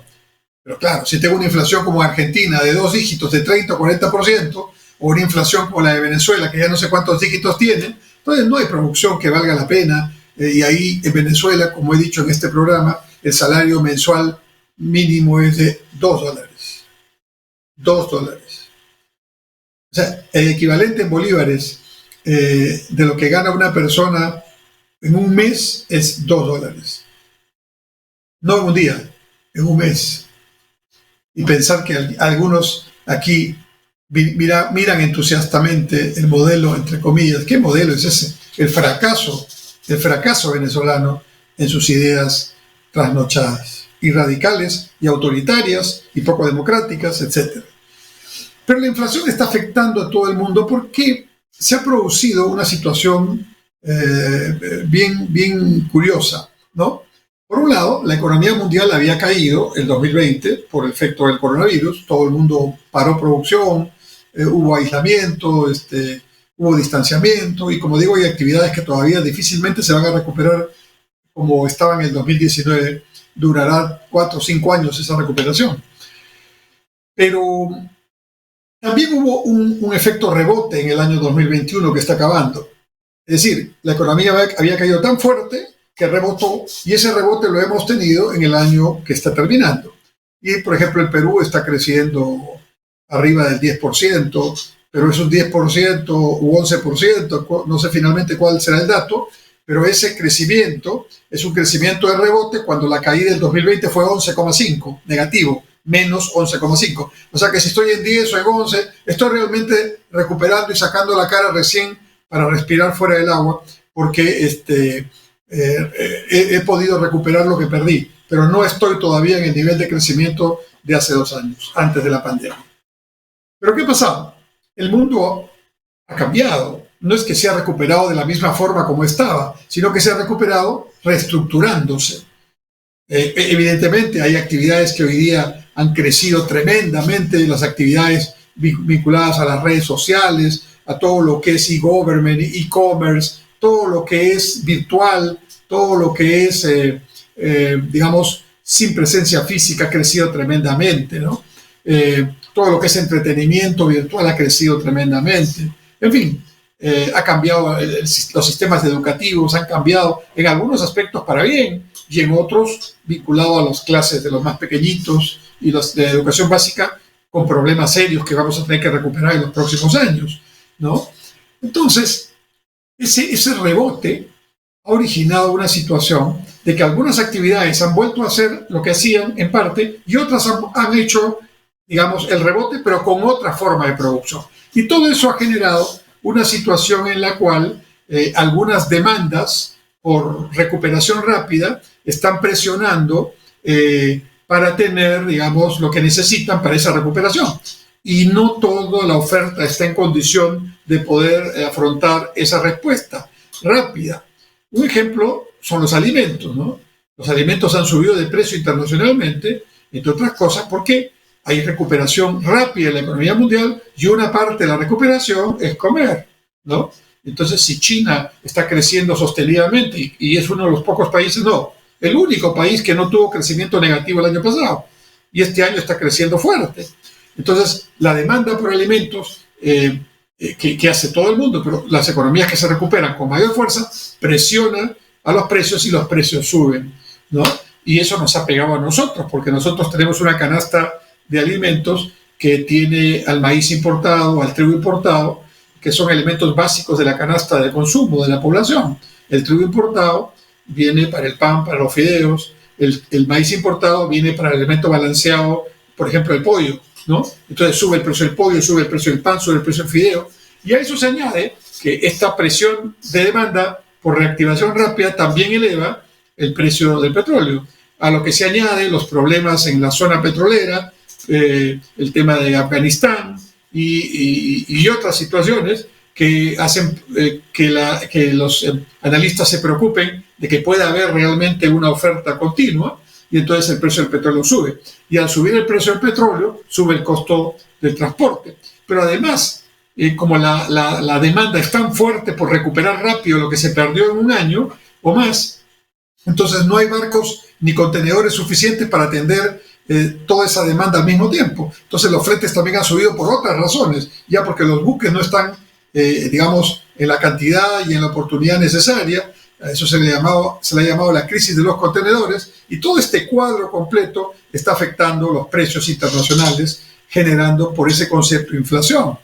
[SPEAKER 1] Pero claro, si tengo una inflación como Argentina de 2 dígitos, de 30 o 40%, o una inflación como la de Venezuela, que ya no sé cuántos dígitos tiene, entonces no hay producción que valga la pena. Y ahí en Venezuela, como he dicho en este programa, el salario mensual mínimo es de $2. $2. O sea, el equivalente en bolívares de lo que gana una persona en un mes es $2. No en un día, en un mes. Y pensar que algunos aquí miran entusiastamente el modelo, entre comillas. ¿Qué modelo es ese? El fracaso venezolano en sus ideas trasnochadas, y radicales, y autoritarias, y poco democráticas, etc. Pero la inflación está afectando a todo el mundo porque se ha producido una situación bien curiosa, ¿no? Por un lado, la economía mundial había caído el 2020 por el efecto del coronavirus. Todo el mundo paró producción, hubo aislamiento, hubo distanciamiento, y como digo, hay actividades que todavía difícilmente se van a recuperar como estaban en el 2019. Durará 4 o 5 años esa recuperación. Pero también hubo un efecto rebote en el año 2021 que está acabando. Es decir, la economía había caído tan fuerte que rebotó, y ese rebote lo hemos tenido en el año que está terminando. Y, por ejemplo, el Perú está creciendo arriba del 10%, pero es un 10% u 11%, no sé finalmente cuál será el dato, pero ese crecimiento es un crecimiento de rebote cuando la caída del 2020 fue 11,5, negativo, menos 11,5. O sea que si estoy en 10 o en 11, estoy realmente recuperando y sacando la cara recién para respirar fuera del agua, porque he podido recuperar lo que perdí, pero no estoy todavía en el nivel de crecimiento de hace 2 años, antes de la pandemia. ¿Pero qué ha pasado? El mundo ha cambiado. No es que se ha recuperado de la misma forma como estaba, sino que se ha recuperado reestructurándose. Evidentemente hay actividades que hoy día han crecido tremendamente, las actividades vinculadas a las redes sociales, a todo lo que es e-government, e-commerce, todo lo que es virtual, todo lo que es, digamos, sin presencia física ha crecido tremendamente, ¿no? Todo lo que es entretenimiento virtual ha crecido tremendamente. En fin, ha cambiado, los sistemas educativos han cambiado en algunos aspectos para bien y en otros vinculados a las clases de los más pequeñitos y los de educación básica con problemas serios que vamos a tener que recuperar en los próximos años, ¿no? Entonces, ese rebote ha originado una situación de que algunas actividades han vuelto a hacer lo que hacían en parte y otras han hecho, digamos, el rebote, pero con otra forma de producción. Y todo eso ha generado una situación en la cual algunas demandas por recuperación rápida están presionando para tener, digamos, lo que necesitan para esa recuperación. y no toda la oferta está en condición de poder afrontar esa respuesta rápida. Un ejemplo son los alimentos, ¿no? Los alimentos han subido de precio internacionalmente, entre otras cosas, porque hay recuperación rápida en la economía mundial y una parte de la recuperación es comer, ¿no? Entonces, si China está creciendo sostenidamente y es uno de los pocos países, no, el único país que no tuvo crecimiento negativo el año pasado y este año está creciendo fuerte. Entonces, la demanda por alimentos que hace todo el mundo, pero las economías que se recuperan con mayor fuerza presionan a los precios y los precios suben, ¿no? Y eso nos ha pegado a nosotros, porque nosotros tenemos una canasta de alimentos que tiene al maíz importado, al trigo importado, que son elementos básicos de la canasta de consumo de la población. El trigo importado viene para el pan, para los fideos, el maíz importado viene para el elemento balanceado, por ejemplo, el pollo, ¿no? Entonces sube el precio del pollo, sube el precio del pan, sube el precio del fideo, y a eso se añade que esta presión de demanda por reactivación rápida también eleva el precio del petróleo, a lo que se añade los problemas en la zona petrolera, el tema de Afganistán y otras situaciones que hacen que los analistas se preocupen de que pueda haber realmente una oferta continua y entonces el precio del petróleo sube. Y al subir el precio del petróleo, sube el costo del transporte. Pero además, como la demanda es tan fuerte por recuperar rápido lo que se perdió en un año o más, entonces no hay barcos ni contenedores suficientes para atender toda esa demanda al mismo tiempo. Entonces los fletes también han subido por otras razones, ya porque los buques no están, digamos, en la cantidad y en la oportunidad necesaria. A eso se le ha llamado la crisis de los contenedores, y todo este cuadro completo está afectando los precios internacionales, generando por ese concepto inflación.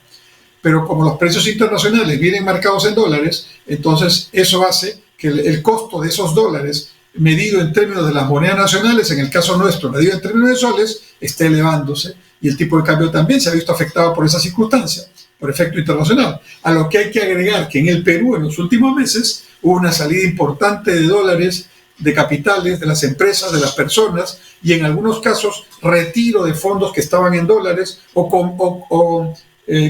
[SPEAKER 1] Pero como los precios internacionales vienen marcados en dólares, entonces eso hace que el costo de esos dólares medido en términos de las monedas nacionales, en el caso nuestro, medido en términos de soles, está elevándose, y el tipo de cambio también se ha visto afectado por esa circunstancia, por efecto internacional. A lo que hay que agregar que en el Perú, en los últimos meses, hubo una salida importante de dólares, de capitales, de las empresas, de las personas, y en algunos casos retiro de fondos que estaban en dólares o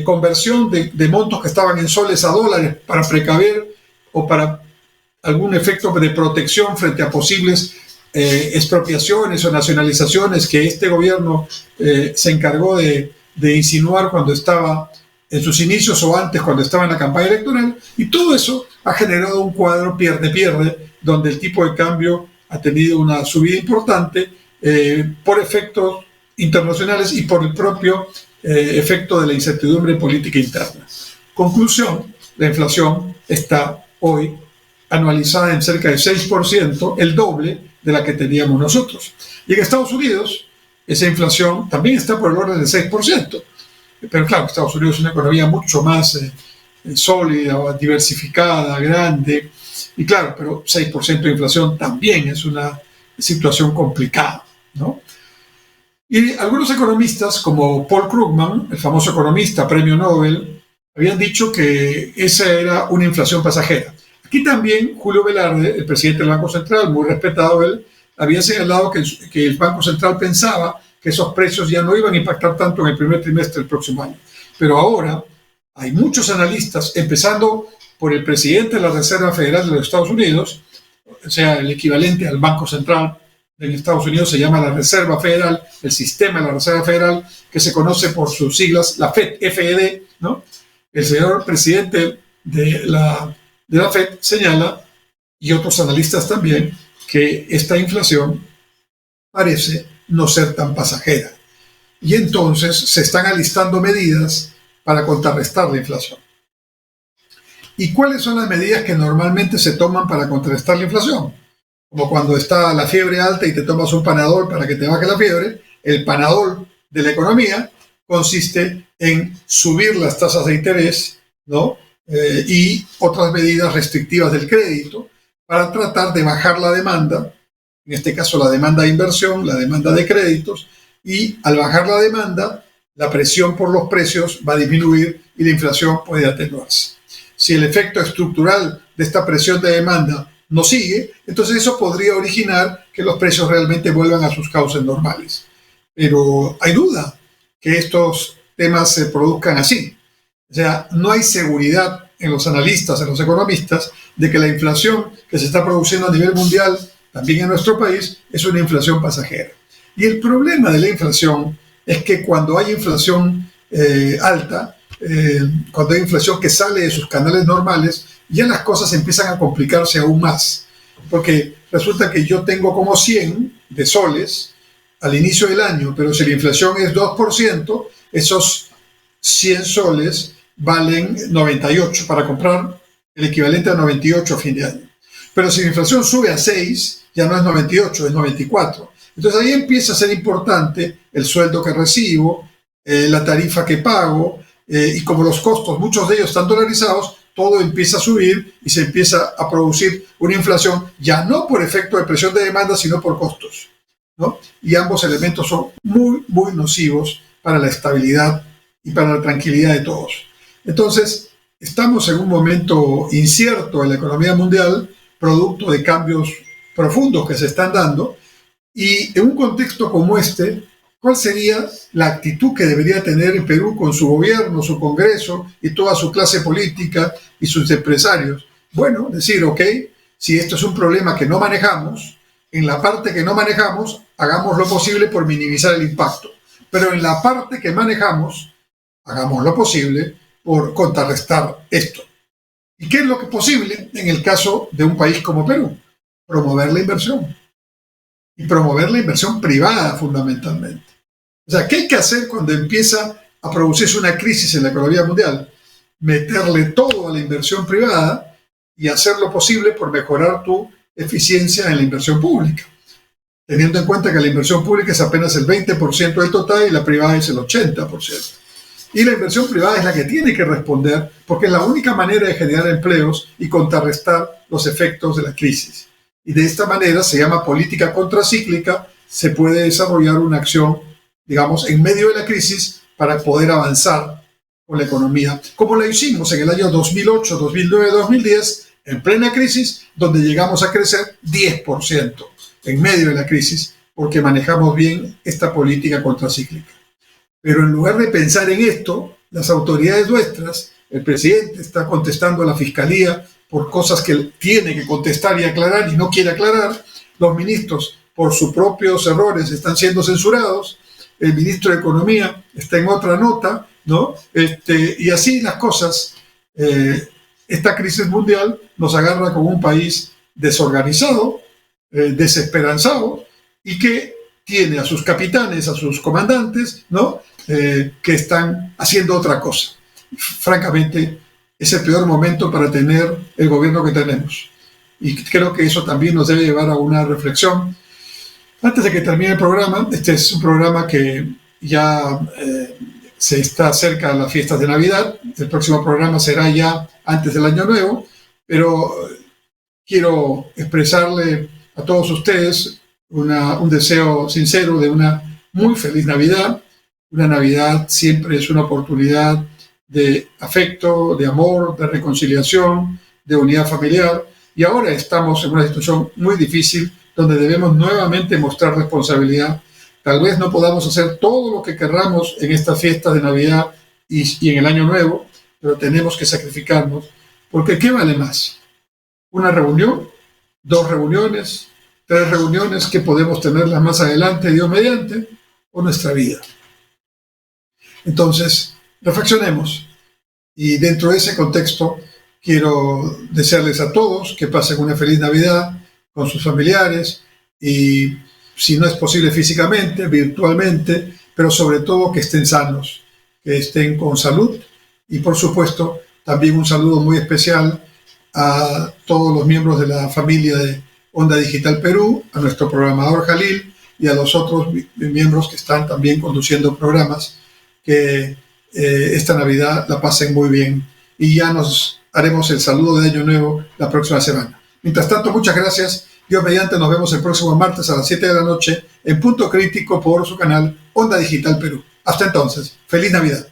[SPEAKER 1] conversión de montos que estaban en soles a dólares para precaver o para algún efecto de protección frente a posibles expropiaciones o nacionalizaciones que este gobierno se encargó de insinuar cuando estaba en sus inicios o antes cuando estaba en la campaña electoral, y todo eso ha generado un cuadro pierde-pierde, donde el tipo de cambio ha tenido una subida importante por efectos internacionales y por el propio efecto de la incertidumbre política interna. Conclusión, la inflación está hoy anualizada en cerca del 6%, el doble de la que teníamos nosotros. Y en Estados Unidos, esa inflación también está por el orden del 6%. Pero claro, Estados Unidos es una economía mucho más sólida, diversificada, grande. Y claro, pero 6% de inflación también es una situación complicada, ¿no? Y algunos economistas, como Paul Krugman, el famoso economista, premio Nobel, habían dicho que esa era una inflación pasajera. Aquí también Julio Velarde, el presidente del Banco Central, muy respetado él, había señalado que el Banco Central pensaba que esos precios ya no iban a impactar tanto en el primer trimestre del próximo año. Pero ahora hay muchos analistas, empezando por el presidente de la Reserva Federal de los Estados Unidos, o sea, el equivalente al Banco Central en Estados Unidos se llama la Reserva Federal, el sistema de la Reserva Federal, que se conoce por sus siglas, la FED, FED, ¿no? El señor presidente de la FED señala, y otros analistas también, que esta inflación parece no ser tan pasajera. Y entonces se están alistando medidas para contrarrestar la inflación. ¿Y cuáles son las medidas que normalmente se toman para contrarrestar la inflación? Como cuando está la fiebre alta y te tomas un Panadol para que te baje la fiebre, el Panadol de la economía consiste en subir las tasas de interés, ¿no? Y otras medidas restrictivas del crédito para tratar de bajar la demanda, en este caso la demanda de inversión, la demanda de créditos, y al bajar la demanda, la presión por los precios va a disminuir y la inflación puede atenuarse. Si el efecto estructural de esta presión de demanda no sigue, entonces eso podría originar que los precios realmente vuelvan a sus cauces normales. Pero hay duda que estos temas se produzcan así. O sea, no hay seguridad en los analistas, en los economistas, de que la inflación que se está produciendo a nivel mundial, también en nuestro país, es una inflación pasajera. Y el problema de la inflación es que cuando hay inflación alta, cuando hay inflación que sale de sus canales normales, ya las cosas empiezan a complicarse aún más. Porque resulta que yo tengo como 100 de soles al inicio del año, pero si la inflación es 2%, esos 100 soles valen 98 para comprar el equivalente a 98 a fin de año. Pero si la inflación sube a 6, ya no es 98, es 94. Entonces ahí empieza a ser importante el sueldo que recibo, la tarifa que pago, y como los costos, muchos de ellos están dolarizados, todo empieza a subir y se empieza a producir una inflación, ya no por efecto de presión de demanda, sino por costos, ¿no? Y ambos elementos son muy, muy nocivos para la estabilidad y para la tranquilidad de todos. Entonces, estamos en un momento incierto en la economía mundial, producto de cambios profundos que se están dando, y en un contexto como este, ¿cuál sería la actitud que debería tener el Perú con su gobierno, su Congreso y toda su clase política y sus empresarios? Bueno, decir, ok, si esto es un problema que no manejamos, en la parte que no manejamos, hagamos lo posible por minimizar el impacto. Pero en la parte que manejamos, hagamos lo posible por contrarrestar esto. ¿Y qué es lo que es posible en el caso de un país como Perú? Promover la inversión. Y promover la inversión privada fundamentalmente. O sea, ¿qué hay que hacer cuando empieza a producirse una crisis en la economía mundial? Meterle todo a la inversión privada y hacer lo posible por mejorar tu eficiencia en la inversión pública. Teniendo en cuenta que la inversión pública es apenas el 20% del total y la privada es el 80%. Y la inversión privada es la que tiene que responder porque es la única manera de generar empleos y contrarrestar los efectos de la crisis. Y de esta manera se llama política contracíclica, se puede desarrollar una acción, digamos, en medio de la crisis para poder avanzar con la economía, como la hicimos en el año 2008, 2009, 2010, en plena crisis, donde llegamos a crecer 10% en medio de la crisis, porque manejamos bien esta política contracíclica. Pero en lugar de pensar en esto, las autoridades nuestras, el presidente está contestando a la fiscalía por cosas que tiene que contestar y aclarar y no quiere aclarar, los ministros por sus propios errores están siendo censurados, el ministro de Economía está en otra nota, ¿no? Y así las cosas, esta crisis mundial nos agarra como un país desorganizado, desesperanzado, y que tiene a sus capitanes, a sus comandantes, ¿no? Que están haciendo otra cosa. Francamente, es el peor momento para tener el gobierno que tenemos. Y creo que eso también nos debe llevar a una reflexión. Antes de que termine el programa, este es un programa que ya se está cerca de las fiestas de Navidad. El próximo programa será ya antes del Año Nuevo, pero quiero expresarle a todos ustedes un deseo sincero de una muy feliz Navidad. Una Navidad siempre es una oportunidad de afecto, de amor, de reconciliación, de unidad familiar. Y ahora estamos en una situación muy difícil donde debemos nuevamente mostrar responsabilidad. Tal vez no podamos hacer todo lo que querramos en estas fiestas de Navidad y en el Año Nuevo, pero tenemos que sacrificarnos, porque ¿qué vale más? ¿Una reunión? ¿2 reuniones? ¿3 reuniones que podemos tenerlas más adelante, Dios mediante? ¿O nuestra vida? Entonces, reflexionemos. Y dentro de ese contexto, quiero desearles a todos que pasen una feliz Navidad con sus familiares y, si no es posible físicamente, virtualmente, pero sobre todo que estén sanos, que estén con salud. Y, por supuesto, también un saludo muy especial a todos los miembros de la familia de Onda Digital Perú, a nuestro programador Jalil y a los otros miembros que están también conduciendo programas, que esta Navidad la pasen muy bien y ya nos haremos el saludo de Año Nuevo la próxima semana. Mientras tanto, muchas gracias. Dios mediante, nos vemos el próximo martes a las 7 de la noche en Punto Crítico por su canal Onda Digital Perú. Hasta entonces, feliz Navidad.